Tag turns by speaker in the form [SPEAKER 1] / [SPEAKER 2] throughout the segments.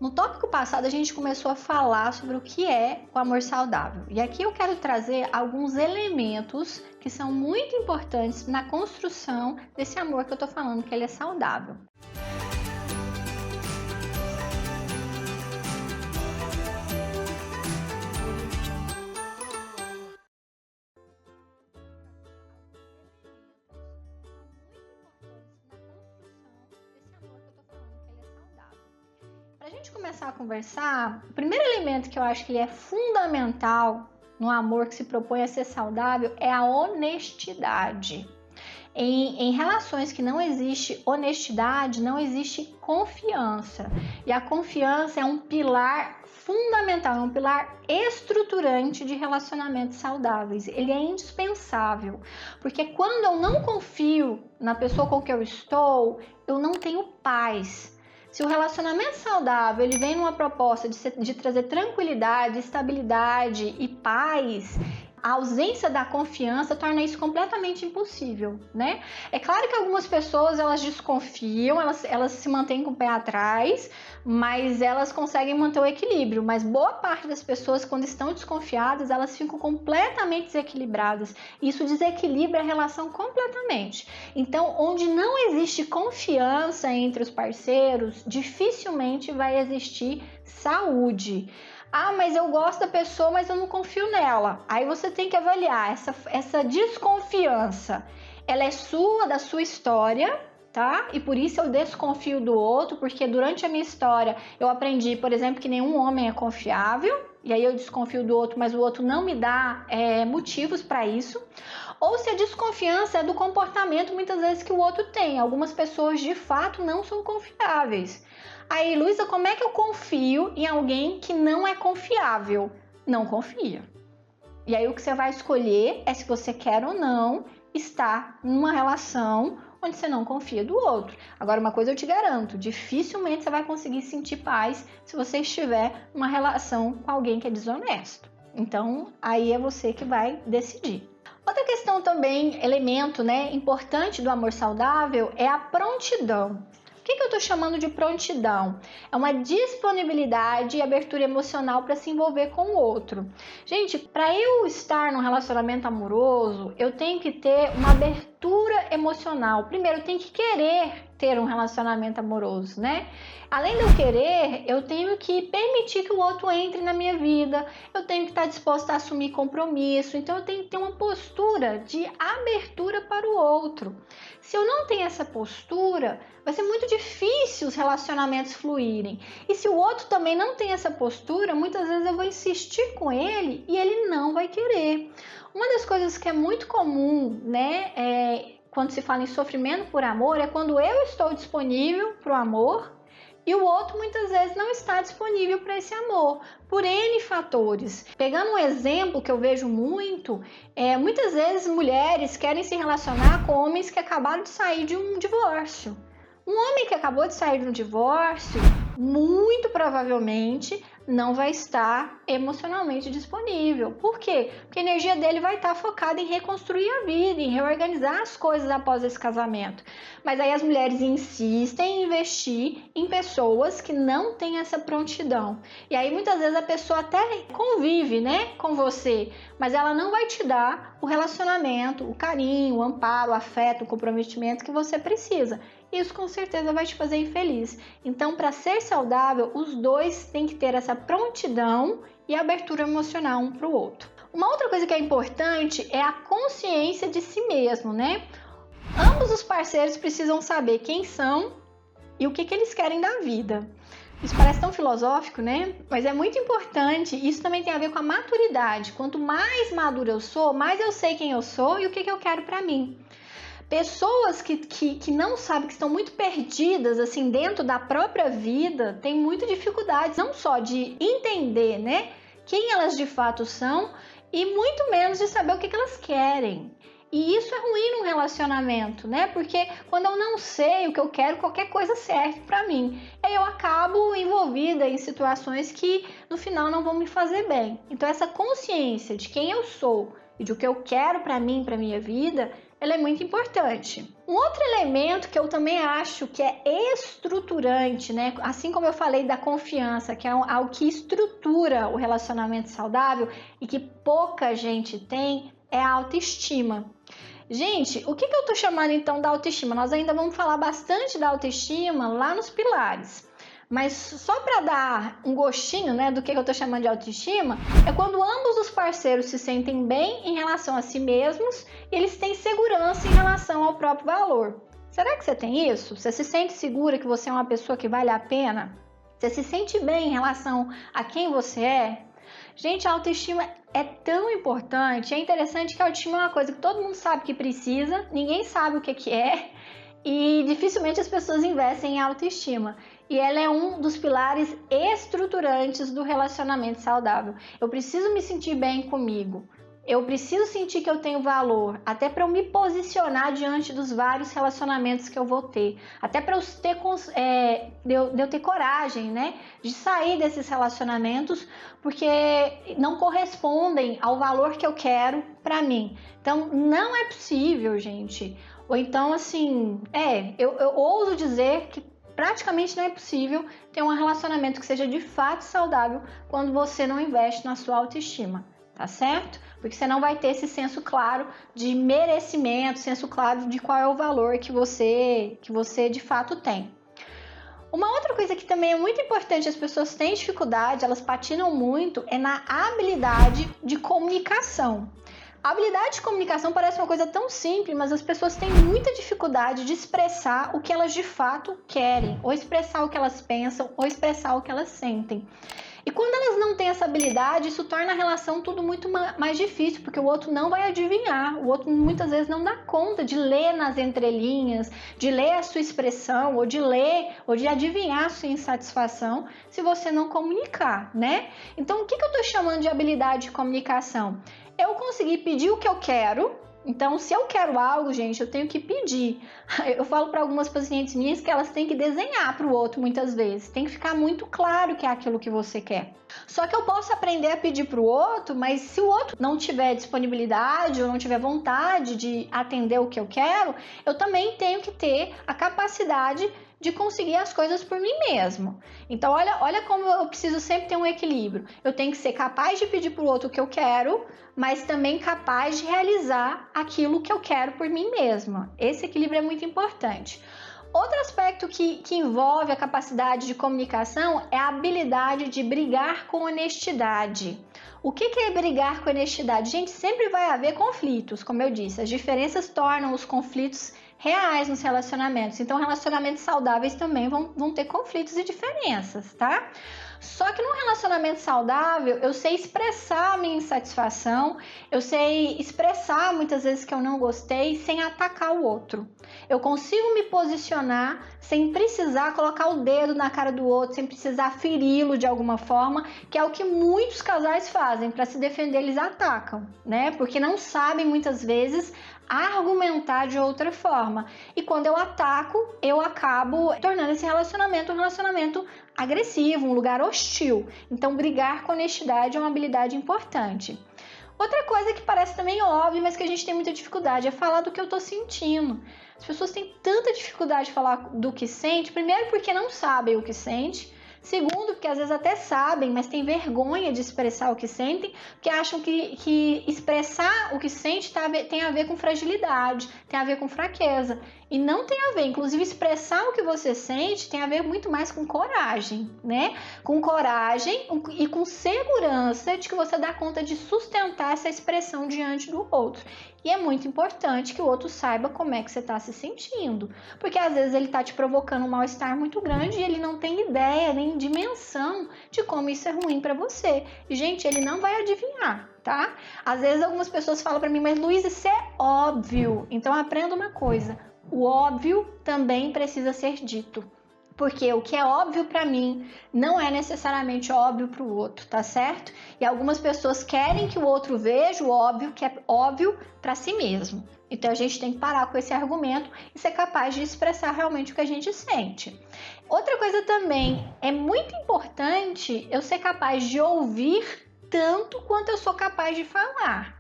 [SPEAKER 1] No tópico passado, a gente começou a falar sobre o que é o amor saudável. E aqui eu quero trazer alguns elementos que são muito importantes na construção desse amor que eu tô falando, que ele é saudável. Para a gente começar a conversar, o primeiro elemento que eu acho que ele é fundamental no amor que se propõe a ser saudável é a honestidade. Em relações que não existe honestidade, não existe confiança. E a confiança é um pilar fundamental, é um pilar estruturante de relacionamentos saudáveis. Ele é indispensável, porque quando eu não confio na pessoa com que eu estou, eu não tenho paz. Se o relacionamento saudável ele vem numa proposta de trazer tranquilidade, estabilidade e paz, a ausência da confiança torna isso completamente impossível, né? É claro que algumas pessoas elas desconfiam, elas se mantêm com o pé atrás, mas elas conseguem manter o equilíbrio. Mas boa parte das pessoas, quando estão desconfiadas, elas ficam completamente desequilibradas. Isso desequilibra a relação completamente. Então, onde não existe confiança entre os parceiros, dificilmente vai existir saúde. Ah, mas eu gosto da pessoa, mas eu não confio nela. Aí você tem que avaliar essa desconfiança. Ela é sua, da sua história, tá? E por isso eu desconfio do outro, porque durante a minha história eu aprendi, por exemplo, que nenhum homem é confiável. E aí eu desconfio do outro, mas o outro não me dá motivos para isso. Ou se a desconfiança é do comportamento, muitas vezes, que o outro tem. Algumas pessoas, de fato, não são confiáveis. Aí, Luísa, como é que eu confio em alguém que não é confiável? Não confia. E aí o que você vai escolher é se você quer ou não estar numa relação onde você não confia do outro. Agora, uma coisa eu te garanto, dificilmente você vai conseguir sentir paz se você estiver numa relação com alguém que é desonesto. Então, aí é você que vai decidir. Outra questão também, elemento, importante do amor saudável é a prontidão. O que eu estou chamando de prontidão? É uma disponibilidade e abertura emocional para se envolver com o outro. Gente, para eu estar num relacionamento amoroso, eu tenho que ter uma abertura emocional. Primeiro, eu tenho que querer ter um relacionamento amoroso, né? Além de eu querer, eu tenho que permitir que o outro entre na minha vida, eu tenho que estar disposta a assumir compromisso, então eu tenho que ter uma postura de abertura para o outro. Se eu não tenho essa postura, vai ser muito difícil os relacionamentos fluírem. E se o outro também não tem essa postura, muitas vezes eu vou insistir com ele e ele não vai querer. Uma das coisas que é muito comum, quando se fala em sofrimento por amor, é quando eu estou disponível para o amor e o outro muitas vezes não está disponível para esse amor, por N fatores. Pegando um exemplo que eu vejo muito, muitas vezes mulheres querem se relacionar com homens que acabaram de sair de um divórcio. Um homem que acabou de sair de um divórcio, muito provavelmente não vai estar emocionalmente disponível. Por quê? Porque a energia dele vai estar focada em reconstruir a vida, em reorganizar as coisas após esse casamento. Mas aí as mulheres insistem em investir em pessoas que não têm essa prontidão. E aí muitas vezes a pessoa até convive, com você, mas ela não vai te dar o relacionamento, o carinho, o amparo, o afeto, o comprometimento que você precisa. Isso com certeza vai te fazer infeliz. Então, para ser saudável, os dois têm que ter essa prontidão e abertura emocional um para o outro. Uma outra coisa que é importante é a consciência de si mesmo, Ambos os parceiros precisam saber quem são e o que eles querem da vida. Isso parece tão filosófico, Mas é muito importante. Isso também tem a ver com a maturidade. Quanto mais madura eu sou, mais eu sei quem eu sou e o que eu quero para mim. Pessoas que não sabem, que estão muito perdidas assim dentro da própria vida, têm muita dificuldade, não só de entender, quem elas de fato são, e muito menos de saber o que elas querem. E isso é ruim num relacionamento, Porque quando eu não sei o que eu quero, qualquer coisa serve para mim. Aí eu acabo envolvida em situações que no final não vão me fazer bem. Então essa consciência de quem eu sou e de o que eu quero para mim, para minha vida, ela é muito importante. Um outro elemento que eu também acho que é estruturante, né? Assim como eu falei da confiança, que é algo que estrutura o relacionamento saudável e que pouca gente tem, é a autoestima. Gente, o que eu tô chamando então da autoestima? Nós ainda vamos falar bastante da autoestima lá nos pilares. Mas só para dar um gostinho, né, do que eu tô chamando de autoestima, é quando ambos os parceiros se sentem bem em relação a si mesmos e eles têm segurança em relação ao próprio valor. Será que você tem isso? Você se sente segura que você é uma pessoa que vale a pena? Você se sente bem em relação a quem você é? Gente, a autoestima é tão importante. É interessante que a autoestima é uma coisa que todo mundo sabe que precisa, ninguém sabe o que é e dificilmente as pessoas investem em autoestima. E ela é um dos pilares estruturantes do relacionamento saudável. Eu preciso me sentir bem comigo. Eu preciso sentir que eu tenho valor, até para eu me posicionar diante dos vários relacionamentos que eu vou ter. Até para eu ter coragem, né, de sair desses relacionamentos, porque não correspondem ao valor que eu quero para mim. Então, não é possível, gente. Ou então, assim, eu ouso dizer que praticamente não é possível ter um relacionamento que seja de fato saudável quando você não investe na sua autoestima, tá certo? Porque você não vai ter esse senso claro de merecimento, senso claro de qual é o valor que você de fato tem. Uma outra coisa que também é muito importante, as pessoas têm dificuldade, elas patinam muito, é na habilidade de comunicação. A habilidade de comunicação parece uma coisa tão simples, mas as pessoas têm muita dificuldade de expressar o que elas de fato querem, ou expressar o que elas pensam, ou expressar o que elas sentem. E quando elas não têm essa habilidade, isso torna a relação tudo muito mais difícil, porque o outro não vai adivinhar, o outro muitas vezes não dá conta de ler nas entrelinhas, de ler a sua expressão, ou de ler, ou de adivinhar a sua insatisfação, se você não comunicar, né? Então, o que eu estou chamando de habilidade de comunicação? Eu consegui pedir o que eu quero. Então, se eu quero algo, gente, eu tenho que pedir. Eu falo para algumas pacientes minhas que elas têm que desenhar para o outro muitas vezes. Tem que ficar muito claro que é aquilo que você quer. Só que eu posso aprender a pedir para o outro, mas se o outro não tiver disponibilidade ou não tiver vontade de atender o que eu quero, eu também tenho que ter a capacidade de conseguir as coisas por mim mesmo. Então, olha como eu preciso sempre ter um equilíbrio. Eu tenho que ser capaz de pedir para o outro o que eu quero, mas também capaz de realizar aquilo que eu quero por mim mesma. Esse equilíbrio é muito importante. Outro aspecto que envolve a capacidade de comunicação é a habilidade de brigar com honestidade. O que é brigar com honestidade? Gente, sempre vai haver conflitos, como eu disse. As diferenças tornam os conflitos reais nos relacionamentos. Então, relacionamentos saudáveis também vão ter conflitos e diferenças, tá? Só que num relacionamento saudável, eu sei expressar a minha insatisfação, eu sei expressar muitas vezes que eu não gostei sem atacar o outro. Eu consigo me posicionar sem precisar colocar o dedo na cara do outro, sem precisar feri-lo de alguma forma, que é o que muitos casais fazem. Para se defender, eles atacam, né? Porque não sabem muitas vezes argumentar de outra forma. E quando eu ataco, eu acabo tornando esse relacionamento um relacionamento agressivo, um lugar hostil. Então, brigar com honestidade é uma habilidade importante. Outra coisa que parece também óbvia, mas que a gente tem muita dificuldade, é falar do que eu tô sentindo. As pessoas têm tanta dificuldade de falar do que sente, primeiro porque não sabem o que sente, segundo, porque às vezes até sabem, mas têm vergonha de expressar o que sentem, porque acham que expressar o que sente tem a ver com fragilidade, tem a ver com fraqueza. E não tem a ver, inclusive expressar o que você sente tem a ver muito mais com coragem, né? Com coragem e com segurança de que você dá conta de sustentar essa expressão diante do outro. E é muito importante que o outro saiba como é que você está se sentindo, porque às vezes ele está te provocando um mal-estar muito grande e ele não tem ideia nem dimensão de como isso é ruim para você. Gente, ele não vai adivinhar, tá? Às vezes algumas pessoas falam para mim, mas Luísa, isso é óbvio. Então aprenda uma coisa, o óbvio também precisa ser dito. Porque o que é óbvio para mim não é necessariamente óbvio para o outro, tá certo? E algumas pessoas querem que o outro veja o óbvio que é óbvio para si mesmo. Então a gente tem que parar com esse argumento e ser capaz de expressar realmente o que a gente sente. Outra coisa também, é muito importante eu ser capaz de ouvir tanto quanto eu sou capaz de falar.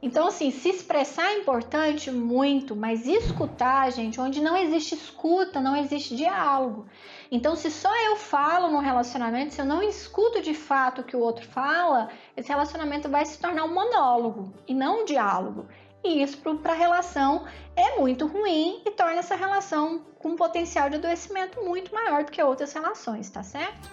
[SPEAKER 1] Então, assim, se expressar é importante muito, mas escutar, gente, onde não existe escuta, não existe diálogo. Então, se só eu falo no relacionamento, se eu não escuto de fato o que o outro fala, esse relacionamento vai se tornar um monólogo e não um diálogo. E isso para a relação é muito ruim e torna essa relação com um potencial de adoecimento muito maior do que outras relações, tá certo?